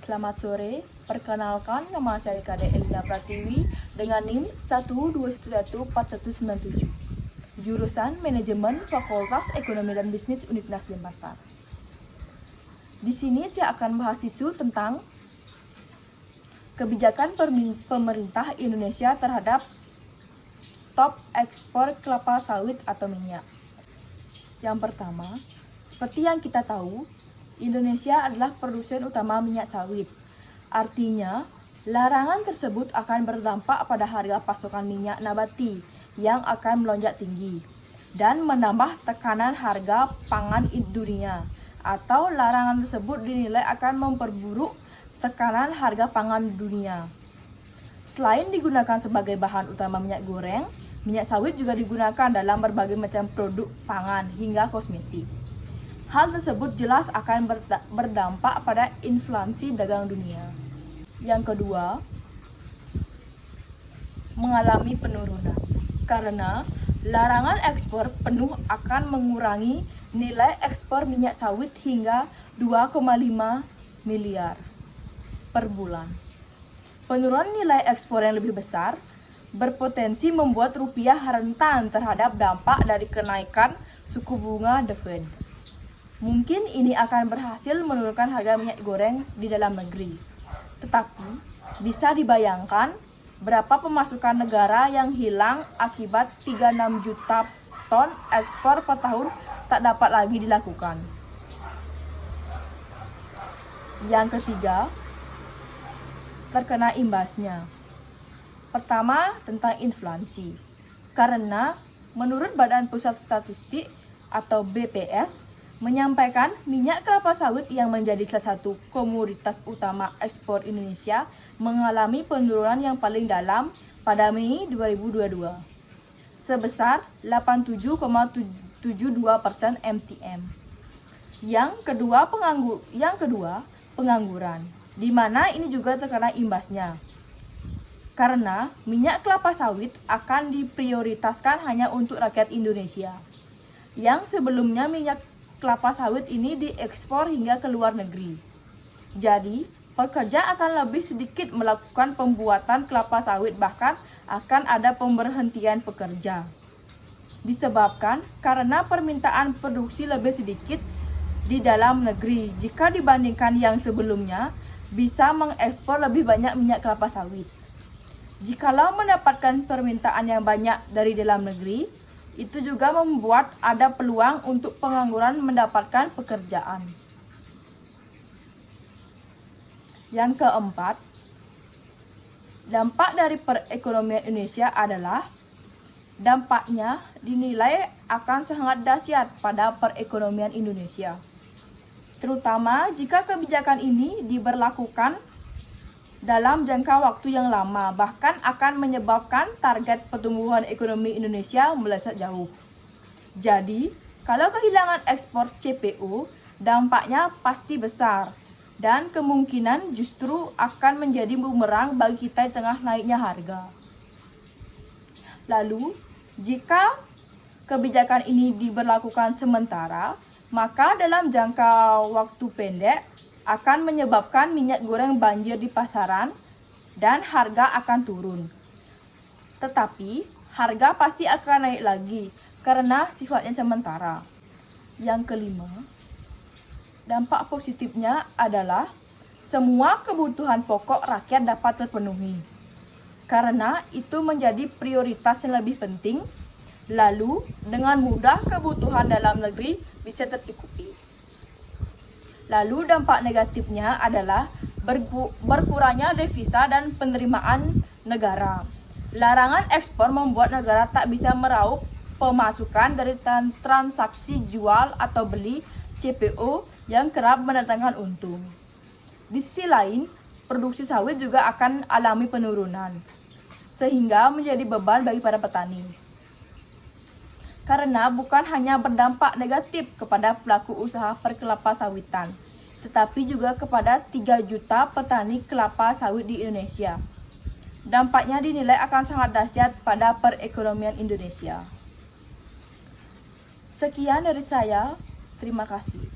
Selamat sore, perkenalkan nama saya Kade Elina Pratiwi dengan NIM 1211497, jurusan Manajemen Fakultas Ekonomi dan Bisnis Universitas Denpasar. Di sini saya akan bahas isu tentang kebijakan pemerintah Indonesia terhadap stop ekspor kelapa sawit atau minyak. Yang pertama, seperti yang kita tahu, Indonesia adalah produsen utama minyak sawit. Artinya, larangan tersebut akan berdampak pada harga pasokan minyak nabati yang akan melonjak tinggi dan menambah tekanan harga pangan dunia, atau larangan tersebut dinilai akan memperburuk tekanan harga pangan dunia. Selain digunakan sebagai bahan utama minyak goreng, minyak sawit juga digunakan dalam berbagai macam produk pangan hingga kosmetik. Hal tersebut jelas akan berdampak pada inflasi dagang dunia. Yang kedua, mengalami penurunan karena larangan ekspor penuh akan mengurangi nilai ekspor minyak sawit hingga 2,5 miliar per bulan. Penurunan nilai ekspor yang lebih besar berpotensi membuat rupiah rentan terhadap dampak dari kenaikan suku bunga The Fed. Mungkin ini akan berhasil menurunkan harga minyak goreng di dalam negeri. Tetapi, bisa dibayangkan berapa pemasukan negara yang hilang akibat 36 juta ton ekspor per tahun tak dapat lagi dilakukan. Yang ketiga, terkena imbasnya. Pertama, tentang inflasi. Karena menurut Badan Pusat Statistik atau BPS menyampaikan minyak kelapa sawit yang menjadi salah satu komoditas utama ekspor Indonesia mengalami penurunan yang paling dalam pada Mei 2022 sebesar 87,72% MTM. Yang kedua, pengangguran, di mana ini juga terkena imbasnya. Karena minyak kelapa sawit akan diprioritaskan hanya untuk rakyat Indonesia, yang sebelumnya minyak kelapa sawit ini diekspor hingga ke luar negeri. Jadi, pekerja akan lebih sedikit melakukan pembuatan kelapa sawit, bahkan akan ada pemberhentian pekerja. Disebabkan karena permintaan produksi lebih sedikit di dalam negeri jika dibandingkan yang sebelumnya bisa mengekspor lebih banyak minyak kelapa sawit. Jikalau mendapatkan permintaan yang banyak dari dalam negeri, itu juga membuat ada peluang untuk pengangguran mendapatkan pekerjaan. Yang keempat, dampak dari perekonomian Indonesia adalah dampaknya dinilai akan sangat dahsyat pada perekonomian Indonesia. Terutama jika kebijakan ini diberlakukan dalam jangka waktu yang lama, bahkan akan menyebabkan target pertumbuhan ekonomi Indonesia melesat jauh. Jadi, kalau kehilangan ekspor CPO, dampaknya pasti besar dan kemungkinan justru akan menjadi bumerang bagi kita di tengah naiknya harga. Lalu, jika kebijakan ini diberlakukan sementara, maka dalam jangka waktu pendek akan menyebabkan minyak goreng banjir di pasaran dan harga akan turun. Tetapi, harga pasti akan naik lagi karena sifatnya sementara. Yang kelima, dampak positifnya adalah semua kebutuhan pokok rakyat dapat terpenuhi. Karena itu menjadi prioritas yang lebih penting, lalu dengan mudah kebutuhan dalam negeri bisa tercukupi. Lalu dampak negatifnya adalah berkurangnya devisa dan penerimaan negara. Larangan ekspor membuat negara tak bisa meraup pemasukan dari transaksi jual atau beli CPO yang kerap mendatangkan untung. Di sisi lain, produksi sawit juga akan alami penurunan, sehingga menjadi beban bagi para petani. Karena bukan hanya berdampak negatif kepada pelaku usaha perkelapa sawitan, tetapi juga kepada 3 juta petani kelapa sawit di Indonesia. Dampaknya dinilai akan sangat dahsyat pada perekonomian Indonesia. Sekian dari saya, terima kasih.